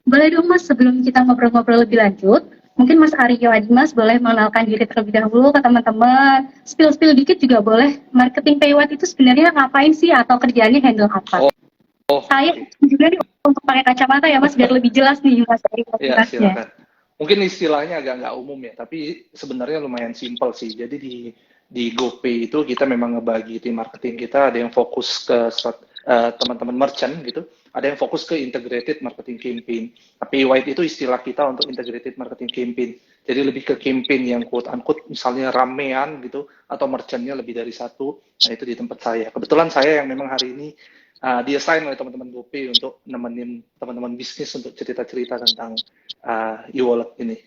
Boleh dong Mas, sebelum kita ngobrol-ngobrol lebih lanjut, mungkin Mas Aryo Adimas boleh mengenalkan diri terlebih dahulu ke teman-teman. Spill-spill dikit juga boleh. Marketing paywall itu sebenarnya ngapain sih atau kerjaannya handle apa? Oh, oh Saya oke. juga nih untuk pakai kacamata ya Mas, biar lebih jelas nih Mas dari Ya, motivasinya. silakan. Mungkin istilahnya agak nggak umum ya, tapi sebenarnya lumayan simpel sih. Jadi di GoPay itu kita memang ngebagi tim marketing kita, ada yang fokus ke teman-teman merchant gitu, ada yang fokus ke integrated marketing campaign. Tapi white itu istilah kita untuk integrated marketing campaign. Jadi lebih ke campaign yang quote unquote misalnya ramean gitu, atau merchantnya lebih dari satu. Nah itu di tempat saya. Kebetulan saya yang memang hari ini diassign oleh teman-teman GoPay untuk nemenin teman-teman bisnis untuk cerita-cerita tentang e-wallet ini.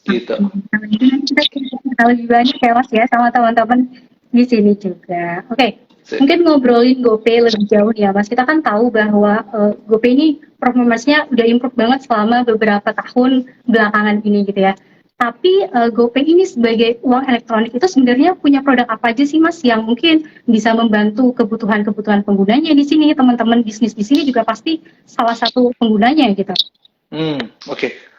Gitu. Nah, jadi nanti kita cerita lebih banyak ya Mas ya sama teman-teman di sini juga. Oke, mungkin ngobrolin GoPay lebih jauh nih ya Mas. Kita kan tahu bahwa GoPay ini performance-nya udah improve banget selama beberapa tahun belakangan ini gitu ya. Tapi GoPay ini sebagai uang elektronik itu sebenarnya punya produk apa aja sih Mas yang mungkin bisa membantu kebutuhan-kebutuhan penggunanya di sini, teman-teman bisnis di sini juga pasti salah satu penggunanya gitu. Oke.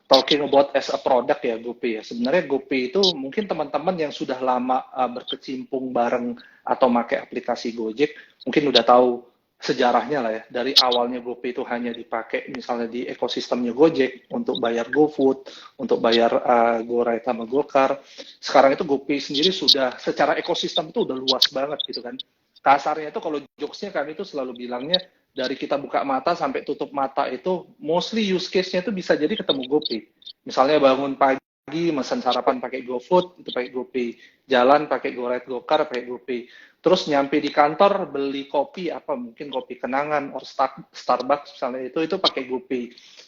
Talking about as a product ya GoPay ya. Sebenarnya GoPay itu mungkin teman-teman yang sudah lama berkecimpung bareng atau pakai aplikasi Gojek mungkin udah tahu sejarahnya lah ya. Dari awalnya GoPay itu hanya dipakai misalnya di ekosistemnya Gojek untuk bayar GoFood, untuk bayar GoRide sama GoCar. Sekarang itu GoPay sendiri sudah secara ekosistem itu udah luas banget gitu kan. Kasarnya itu kalau jokesnya kami itu selalu bilangnya dari kita buka mata sampai tutup mata itu mostly use case-nya itu bisa jadi ketemu GoPay. Misalnya bangun pagi, mesen sarapan pakai GoFood, itu pakai GoPay. Jalan pakai GoRide, GoCar, pakai GoPay. Terus nyampe di kantor beli kopi apa mungkin kopi kenangan or Starbucks misalnya itu pakai GoPay.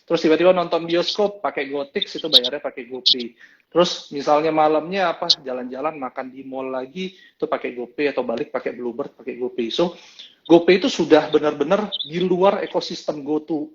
Terus tiba-tiba nonton bioskop pakai GoTix itu bayarnya pakai GoPay. Terus misalnya malamnya apa jalan-jalan makan di mall lagi itu pakai GoPay atau balik pakai Bluebird pakai GoPay. So GoPay itu sudah benar-benar di luar ekosistem GoTo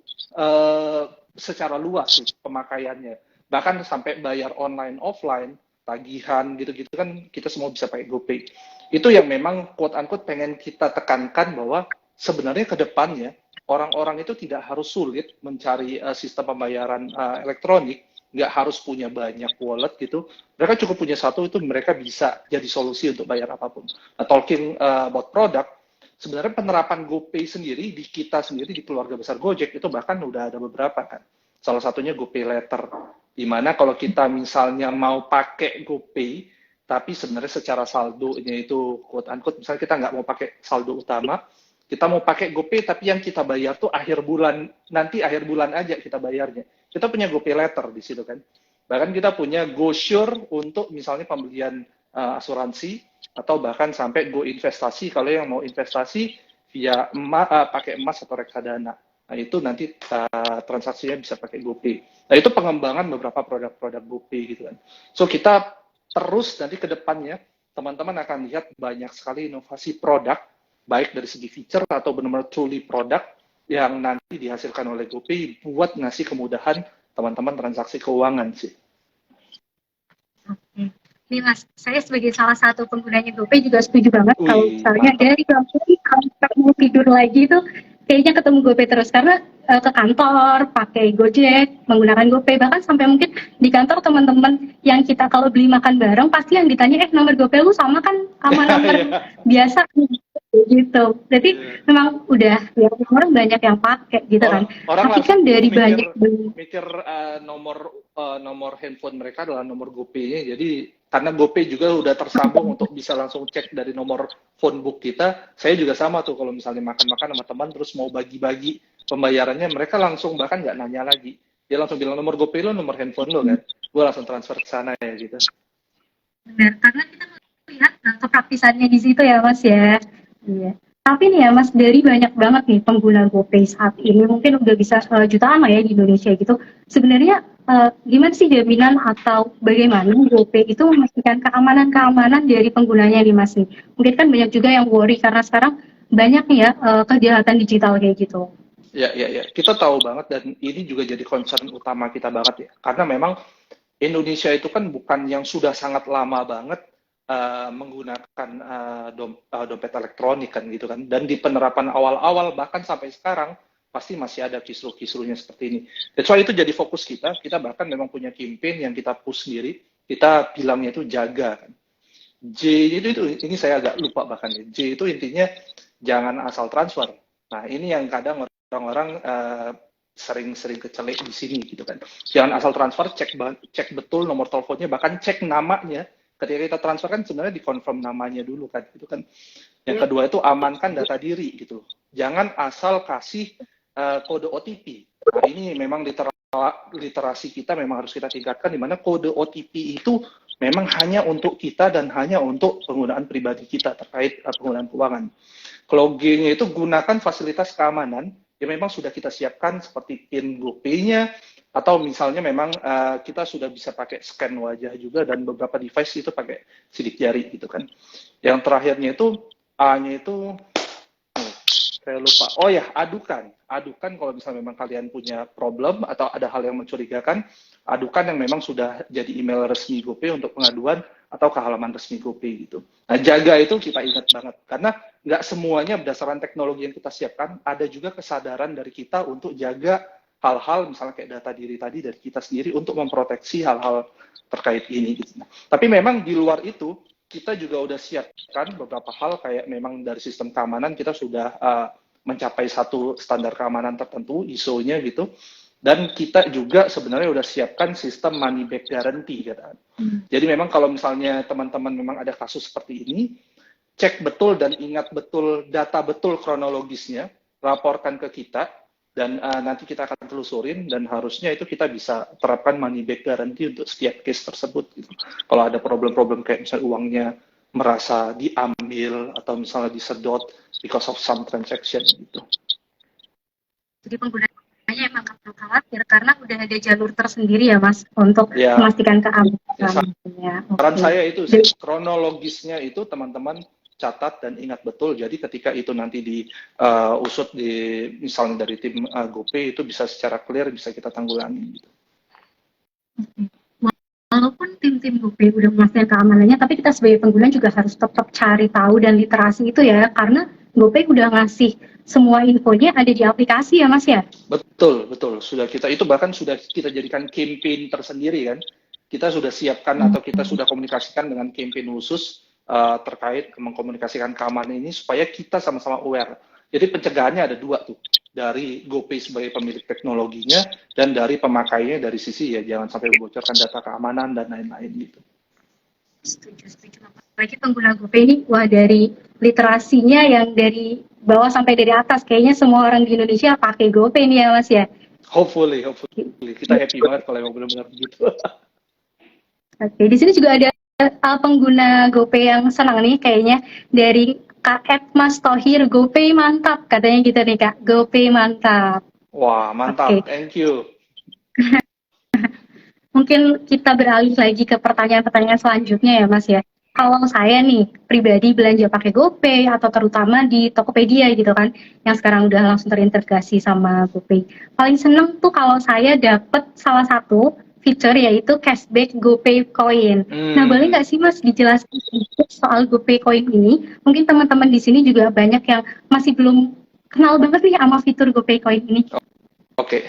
secara luas sih pemakaiannya. Bahkan sampai bayar online offline, tagihan gitu-gitu kan kita semua bisa pakai GoPay. Itu yang memang quote unquote pengen kita tekankan bahwa sebenarnya ke depannya orang-orang itu tidak harus sulit mencari sistem pembayaran elektronik, nggak harus punya banyak wallet gitu. Mereka cukup punya satu itu mereka bisa jadi solusi untuk bayar apapun. Nah, talking about product, sebenarnya penerapan GoPay sendiri di kita sendiri di keluarga besar Gojek itu bahkan udah ada beberapa kan. Salah satunya GoPay Letter, di mana kalau kita misalnya mau pakai GoPay, tapi sebenarnya secara saldonya itu quote unquote, misalnya kita nggak mau pakai saldo utama, kita mau pakai GoPay tapi yang kita bayar tuh akhir bulan, nanti akhir bulan aja kita bayarnya. Kita punya GoPay Letter di situ kan. Bahkan kita punya GoSure untuk misalnya pembelian asuransi, atau bahkan sampai go investasi kalau yang mau investasi via pakai emas atau reksadana. Nah itu nanti transaksinya bisa pakai GoPay. Nah itu pengembangan beberapa produk-produk GoPay gitu kan. So kita terus nanti ke depannya teman-teman akan lihat banyak sekali inovasi produk baik dari segi feature atau benar-benar truly produk yang nanti dihasilkan oleh GoPay buat ngasih kemudahan teman-teman transaksi keuangan sih. Oke. Nih Mas, saya sebagai salah satu penggunanya GoPay juga setuju banget kalau Wih, misalnya mantap. dari bangun sampai mau tidur lagi itu kayaknya ketemu GoPay terus karena ke kantor pakai Gojek menggunakan GoPay bahkan sampai mungkin di kantor teman-teman yang kita kalau beli makan bareng pasti yang ditanya nomor GoPay lu sama kan sama nomor Iya. biasa gitu. Jadi memang udah ya, orang banyak yang pakai gitu kan. Orang Tapi langsung kan dari mikir banyak mikir nomor handphone mereka adalah nomor GoPay-nya. Jadi karena GoPay juga udah tersambung untuk bisa langsung cek dari nomor phone book kita. Saya juga sama tuh kalau misalnya makan-makan sama teman terus mau bagi-bagi pembayarannya, mereka langsung bahkan nggak nanya lagi. Dia langsung bilang nomor GoPay lo, nomor handphone lo kan. Gue langsung transfer ke sana ya gitu. benar karena kita melihat kepraktisannya di situ ya Mas ya. Iya. Tapi nih ya Mas, dari banyak banget nih pengguna GoPay saat ini, mungkin udah bisa jutaan lah ya di Indonesia gitu. Sebenarnya gimana sih jaminan atau bagaimana GoPay itu memastikan keamanan-keamanan dari penggunanya nih Mas nih? Mungkin kan banyak juga yang worry karena sekarang banyak nih ya kejahatan digital kayak gitu. Ya, ya, ya. Kita tahu banget dan ini juga jadi concern utama kita banget ya. Karena memang Indonesia itu kan bukan yang sudah sangat lama banget menggunakan dompet elektronik kan gitu kan. Dan di penerapan awal-awal bahkan sampai sekarang pasti masih ada kisruh-kisruhnya seperti ini. That's why itu jadi fokus kita. Kita bahkan memang punya campaign yang kita push sendiri. Kita bilangnya itu jaga. Kan. J itu ini saya agak lupa bahkan ya. J itu intinya jangan asal transfer. Nah ini yang kadang orang-orang sering kecelek di sini gitu kan. Jangan asal transfer, cek betul nomor teleponnya, bahkan cek namanya. Ketika kita transfer kan sebenarnya dikonfirm namanya dulu kan, itu kan. Yang kedua itu amankan data diri gitu. Jangan asal kasih kode OTP. Nah ini memang literasi kita memang harus kita tingkatkan, di mana kode OTP itu memang hanya untuk kita dan hanya untuk penggunaan pribadi kita terkait penggunaan keuangan. Kalau G-nya itu gunakan fasilitas keamanan yang memang sudah kita siapkan seperti PIN GoPay-nya, atau misalnya memang kita sudah bisa pakai scan wajah juga, dan beberapa device itu pakai sidik jari gitu kan. Yang terakhirnya itu A-nya itu saya lupa. Oh ya, adukan. Adukan kalau misalnya memang kalian punya problem atau ada hal yang mencurigakan, adukan yang memang sudah jadi email resmi GoPay untuk pengaduan atau ke halaman resmi GoPay gitu. Nah, jaga itu kita ingat banget. Karena nggak semuanya berdasarkan teknologi yang kita siapkan, ada juga kesadaran dari kita untuk jaga hal-hal misalnya kayak data diri tadi dari kita sendiri untuk memproteksi hal-hal terkait ini. Gitu. Tapi memang di luar itu, kita juga udah siapkan beberapa hal kayak memang dari sistem keamanan kita sudah mencapai satu standar keamanan tertentu, ISO-nya gitu. Dan kita juga sebenarnya udah siapkan sistem money back guarantee. Gitu. Jadi memang kalau misalnya teman-teman memang ada kasus seperti ini, cek betul dan ingat betul data betul kronologisnya, laporkan ke kita, dan nanti kita akan telusurin, dan harusnya itu kita bisa terapkan money back guarantee untuk setiap case tersebut. Gitu. Kalau ada problem-problem kayak misalnya uangnya merasa diambil atau misalnya disedot because of some transaction gitu. Jadi penggunanya emang nggak perlu khawatir karena udah ada jalur tersendiri ya Mas untuk memastikan keamanan. Saran saya itu sih, kronologisnya itu teman-teman catat dan ingat betul. Jadi ketika itu nanti diusut misalnya dari tim GoPay itu bisa secara clear, bisa kita tanggulangi. Gitu. Walaupun tim-tim GoPay udah memastikan keamanannya, tapi kita sebagai pengguna juga harus tetap cari tahu dan literasi itu ya, karena GoPay udah ngasih semua infonya ada di aplikasi ya Mas ya? Betul. Sudah itu bahkan sudah kita jadikan campaign tersendiri kan. Kita sudah siapkan atau kita sudah komunikasikan dengan campaign khusus terkait mengkomunikasikan keamanan ini supaya kita sama-sama aware. Jadi pencegahannya ada dua tuh, dari GoPay sebagai pemilik teknologinya dan dari pemakainya dari sisi ya jangan sampai membocorkan data keamanan dan lain-lain gitu. Setuju. Apalagi pengguna GoPay ini wah dari literasinya yang dari bawah sampai dari atas kayaknya semua orang di Indonesia pakai GoPay nih ya Mas ya. Hopefully kita happy banget kalau emang benar-benar begitu. Oke, di sini juga ada pengguna GoPay yang senang nih kayaknya dari Kak Mas Tohir, GoPay mantap katanya gitu nih Kak, GoPay mantap. Wah mantap, Thank you. Mungkin kita beralih lagi ke pertanyaan-pertanyaan selanjutnya ya Mas ya. Kalau saya nih pribadi belanja pakai GoPay atau terutama di Tokopedia gitu kan, yang sekarang udah langsung terintegrasi sama GoPay. Paling seneng tuh kalau saya dapat salah satu fitur yaitu cashback GoPay Coin. Nah, boleh nggak sih Mas dijelaskan sedikit soal GoPay Coin ini? Mungkin teman-teman di sini juga banyak yang masih belum kenal banget nih sama fitur GoPay Coin ini. Oke.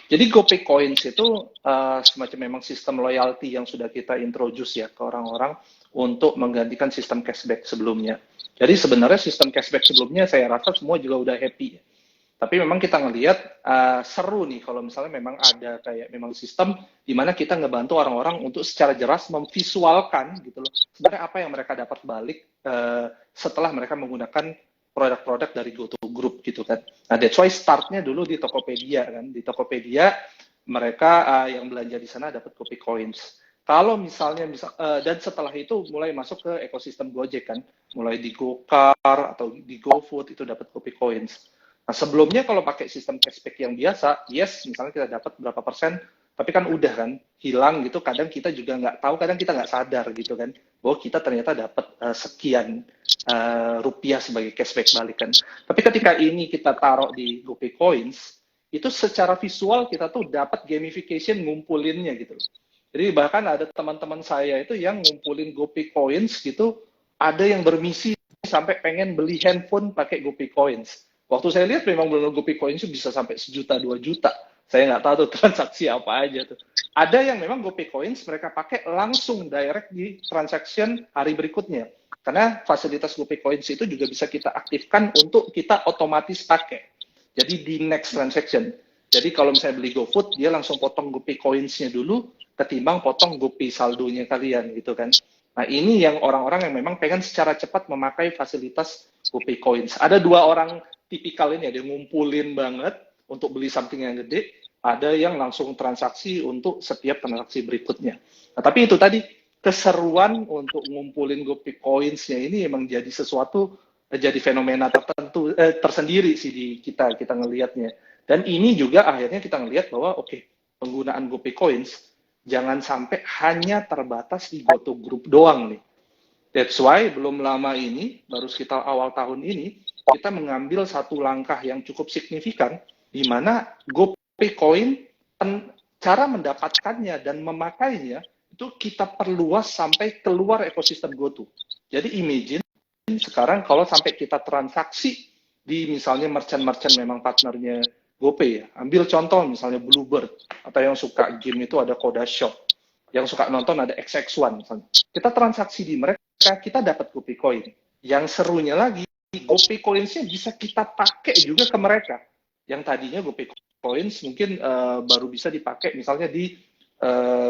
Jadi GoPay Coins itu semacam memang sistem loyalty yang sudah kita introduce ya ke orang-orang untuk menggantikan sistem cashback sebelumnya. Jadi sebenarnya sistem cashback sebelumnya saya rasa semua juga udah happy. Tapi memang kita ngelihat seru nih kalau misalnya memang ada kayak memang sistem di mana kita ngebantu orang-orang untuk secara jelas memvisualkan gitu loh sebenarnya apa yang mereka dapat balik setelah mereka menggunakan produk-produk dari GoTo Group gitu kan. Nah, that's why startnya dulu di Tokopedia kan. Di Tokopedia mereka yang belanja di sana dapat GoPay Coins. Kalau misalnya dan setelah itu mulai masuk ke ekosistem Gojek kan, mulai di GoCar atau di GoFood itu dapat GoPay Coins. Nah, sebelumnya kalau pakai sistem cashback yang biasa, yes, misalnya kita dapat berapa persen, tapi kan udah kan hilang gitu. Kadang kita juga nggak tahu, kadang kita nggak sadar gitu kan, bahwa kita ternyata dapat sekian rupiah sebagai cashback balikan. Tapi ketika ini kita taruh di GoPay Coins, itu secara visual kita tuh dapat gamification ngumpulinnya gitu. Jadi bahkan ada teman-teman saya itu yang ngumpulin GoPay Coins gitu, ada yang bermisi sampai pengen beli handphone pakai GoPay Coins. Waktu saya lihat memang benar GoPay Coins itu bisa sampai 1 juta, 2 juta. Saya nggak tahu tuh transaksi apa aja tuh. Ada yang memang GoPay Coins mereka pakai langsung direct di transaction hari berikutnya. Karena fasilitas GoPay Coins itu juga bisa kita aktifkan untuk kita otomatis pakai. Jadi di next transaction. Jadi kalau misalnya beli GoFood, dia langsung potong GoPay Coins-nya dulu, ketimbang potong GoPay saldonya kalian gitu kan. Nah ini yang orang-orang yang memang pengen secara cepat memakai fasilitas GoPay Coins. Ada 2 orang tipikal ini, ada yang ngumpulin banget untuk beli something yang gede, ada yang langsung transaksi untuk setiap transaksi berikutnya. Nah, tapi itu tadi, keseruan untuk ngumpulin GoPay Coins-nya ini emang jadi sesuatu, jadi fenomena tertentu, tersendiri sih di kita ngelihatnya. Dan ini juga akhirnya kita ngelihat bahwa penggunaan GoPay Coins jangan sampai hanya terbatas di GoTo Group doang nih. That's why belum lama ini, baru sekitar awal tahun ini, kita mengambil satu langkah yang cukup signifikan, di mana GoPay Coin, cara mendapatkannya dan memakainya, itu kita perluas sampai keluar ekosistem GoTo. Jadi imagine, sekarang kalau sampai kita transaksi di misalnya merchant-merchant memang partnernya GoPay ya. Ambil contoh misalnya Bluebird, atau yang suka game itu ada Koda Shop, yang suka nonton ada XX1 misalnya. Kita transaksi di mereka, kita dapat GoPay Coin. Yang serunya lagi, GoPay Coins-nya bisa kita pakai juga ke mereka. Yang tadinya GoPay Coins mungkin baru bisa dipakai misalnya di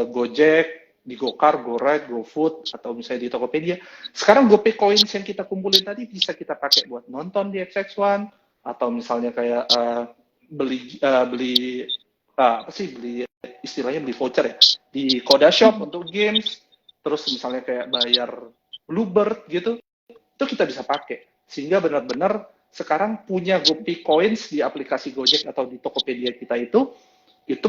Gojek, di Gokar, GoRide, GoFood, atau misalnya di Tokopedia. Sekarang GoPay Coins yang kita kumpulin tadi bisa kita pakai buat nonton di XX1, atau misalnya kayak beli istilahnya beli voucher ya di Koda Shop untuk games, terus misalnya kayak bayar Bluebird gitu, itu kita bisa pakai. Sehingga benar-benar sekarang punya GoPay Coins di aplikasi Gojek atau di Tokopedia kita itu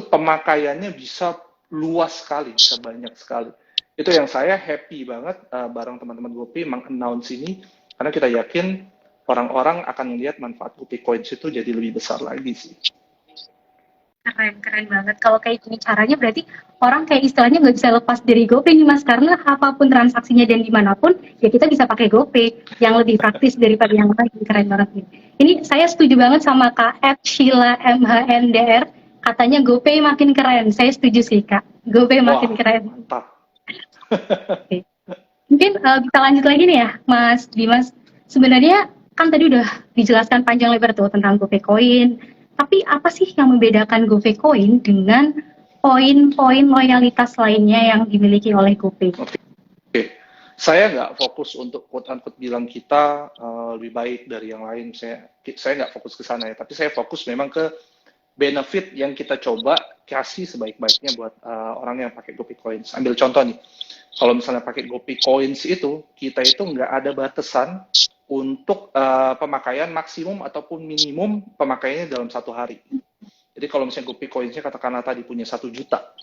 pemakaiannya bisa luas sekali, bisa banyak sekali. Itu yang saya happy banget bareng teman-teman GoPay meng-announce ini, karena kita yakin orang-orang akan melihat manfaat GoPay Coins itu jadi lebih besar lagi sih. Keren banget. Kalau kayak gini caranya berarti orang kayak istilahnya nggak bisa lepas dari GoPay nih Mas, karena apapun transaksinya dan dimanapun, ya kita bisa pakai GoPay yang lebih praktis daripada yang lain. Keren banget nih. Ini saya setuju banget sama Kak Ed Sheila MHNDR, katanya GoPay makin keren. Saya setuju sih Kak, GoPay makin keren. Mantap. Oke. Mungkin bisa lanjut lagi nih ya Mas Dimas. Sebenarnya kan tadi udah dijelaskan panjang lebar tuh tentang GoPay Coin, tapi apa sih yang membedakan GoPay Coin dengan poin-poin loyalitas lainnya yang dimiliki oleh GoPay? Oke. Saya nggak fokus untuk quote-unquote bilang kita lebih baik dari yang lain. Saya nggak fokus ke sana ya, tapi saya fokus memang ke benefit yang kita coba kasih sebaik-baiknya buat orang yang pakai GoPay Coins. Ambil contoh nih, kalau misalnya pakai GoPay Coins itu, kita itu nggak ada batasan untuk pemakaian maksimum ataupun minimum pemakaiannya dalam 1 hari. Jadi kalau misalnya GoPay Coins-nya katakanlah tadi punya 1 juta,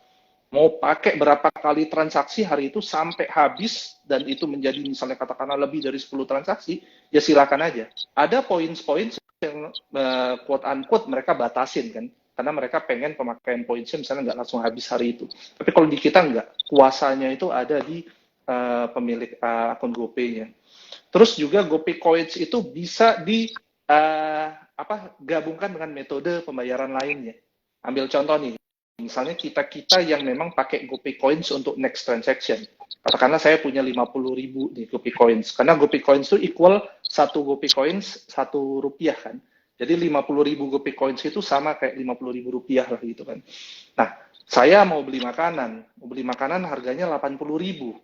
mau pakai berapa kali transaksi hari itu sampai habis, dan itu menjadi misalnya katakanlah lebih dari 10 transaksi, ya silakan aja. Ada poin-poin yang quote-unquote mereka batasin kan, karena mereka pengen pemakaian poinnya misalnya nggak langsung habis hari itu. Tapi kalau di kita nggak, kuasanya itu ada di pemilik akun GoPay-nya. Terus juga GoPay Coins itu bisa gabungkan dengan metode pembayaran lainnya. Ambil contoh nih, misalnya kita yang memang pakai GoPay Coins untuk next transaction. Katakanlah saya punya 50.000 di GoPay Coins, karena GoPay Coins itu equal 1 GoPay Coins 1 rupiah kan. Jadi 50.000 GoPay Coins itu sama kayak 50.000 rupiah lah gitu kan. Nah, saya mau beli makanan harganya 80.000.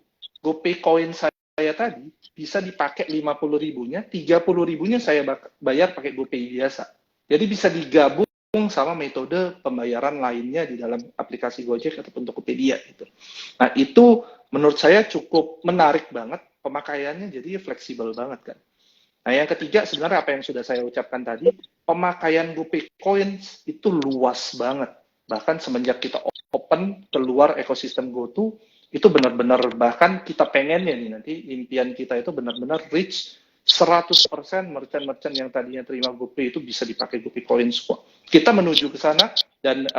GoPay Coins saya tadi bisa dipakai 50.000-nya, 30.000-nya saya bayar pakai GoPay biasa. Jadi bisa digabung sama metode pembayaran lainnya di dalam aplikasi Gojek ataupun Tokopedia gitu. Nah, itu menurut saya cukup menarik banget, pemakaiannya jadi fleksibel banget kan. Nah, yang ketiga sebenarnya apa yang sudah saya ucapkan tadi, pemakaian GoPay Coins itu luas banget. Bahkan semenjak kita open keluar ekosistem GoTo, itu benar-benar bahkan kita pengennya nih nanti impian kita itu benar-benar reach 100% merchant-merchant yang tadinya terima GoPay itu bisa dipakai GoPay Coins kok. Kita menuju ke sana dan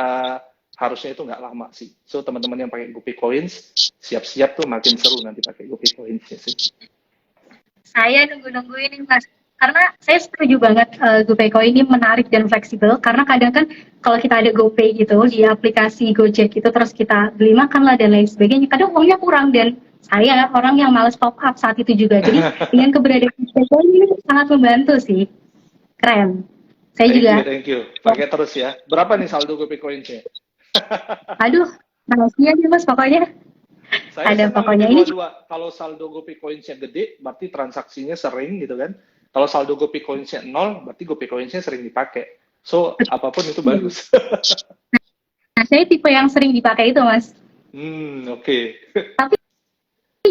harusnya itu nggak lama sih. So teman-teman yang pakai GoPay Coins siap-siap tuh makin seru nanti pakai GoPay Coins ya sih. Saya nunggu-nunggu ini Mas. Karena saya setuju banget GoPay ini menarik dan fleksibel karena kadang kan kalau kita ada GoPay gitu di aplikasi Gojek itu terus kita beli makan lah dan lain sebagainya kadang uangnya kurang dan saya orang yang males top up saat itu juga jadi dengan keberadaan GoPay ini sangat membantu sih keren saya juga Thank you. Pakai terus ya. Berapa nih saldo GoPay Coins-nya? aduh rahasia nih mas pokoknya Saya ada senang pokoknya ini ini dua-dua. Kalau saldo GoPay Coins-nya gede, berarti transaksinya sering gitu kan. Kalau saldo GoPay Coins-nya nol, berarti GoPay Coins-nya sering dipakai. So, apapun itu bagus. nah saya tipe yang sering dipakai itu mas Oke. tapi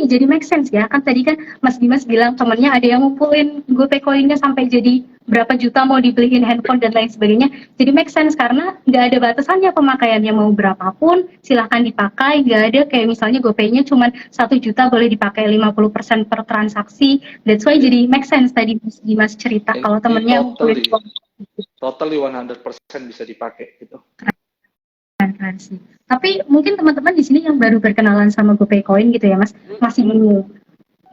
jadi make sense ya kan tadi kan Mas Dimas bilang temennya ada yang ngumpulin GoPay coinnya sampai jadi berapa juta mau dibeliin handphone dan lain sebagainya jadi make sense karena nggak ada batasannya pemakaiannya mau berapapun silahkan dipakai nggak ada kayak misalnya GoPay-nya cuma 1 juta boleh dipakai 50% per transaksi that's why jadi make sense tadi Mas Dimas cerita kalau Ini temennya ngumpulin totally 100% bisa dipakai gitu. keren sih. Tapi mungkin teman-teman di sini yang baru berkenalan sama GoPay Coin gitu ya Mas, masih bingung.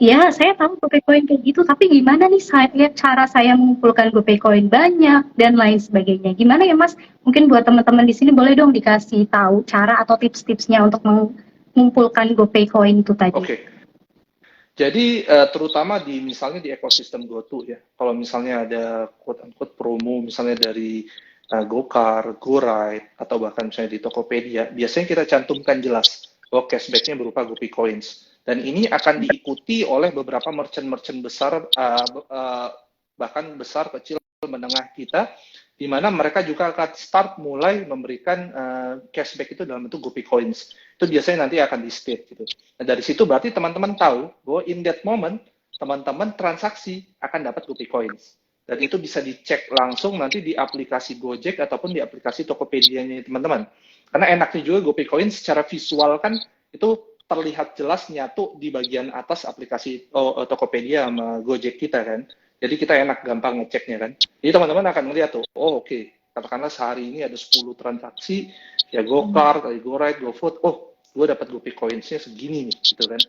Ya, saya tahu GoPay Coin kayak gitu, tapi gimana nih cara saya mengumpulkan GoPay Coin banyak dan lain sebagainya. Gimana ya Mas? Mungkin buat teman-teman di sini boleh dong dikasih tahu cara atau tips-tipsnya untuk mengumpulkan GoPay Coin itu tadi. Oke. Jadi terutama misalnya di ekosistem GoTo ya. Kalau misalnya ada quote-unquote promo misalnya dari Gokar, GoRide, atau bahkan misalnya di Tokopedia, biasanya kita cantumkan jelas bahwa cashback-nya berupa GoPay Coins. Dan ini akan diikuti oleh beberapa merchant-merchant besar, bahkan besar, kecil, menengah kita, di mana mereka juga akan start mulai memberikan cashback itu dalam bentuk GoPay Coins. Itu biasanya nanti akan di-state gitu. Nah, dari situ berarti teman-teman tahu bahwa in that moment, teman-teman transaksi akan dapat GoPay Coins. Dan itu bisa dicek langsung nanti di aplikasi Gojek ataupun di aplikasi Tokopedia-nya teman-teman. Karena enaknya juga GoPay Coins secara visual kan itu terlihat jelas nyatu di bagian atas aplikasi Tokopedia sama Gojek kita kan. Jadi kita enak gampang ngeceknya kan. Jadi teman-teman akan melihat tuh, oh oke, katakanlah sehari ini ada 10 transaksi, ya GoCar, GoRide, GoFood, oh gue dapat GoPay Coins-nya segini nih, gitu kan.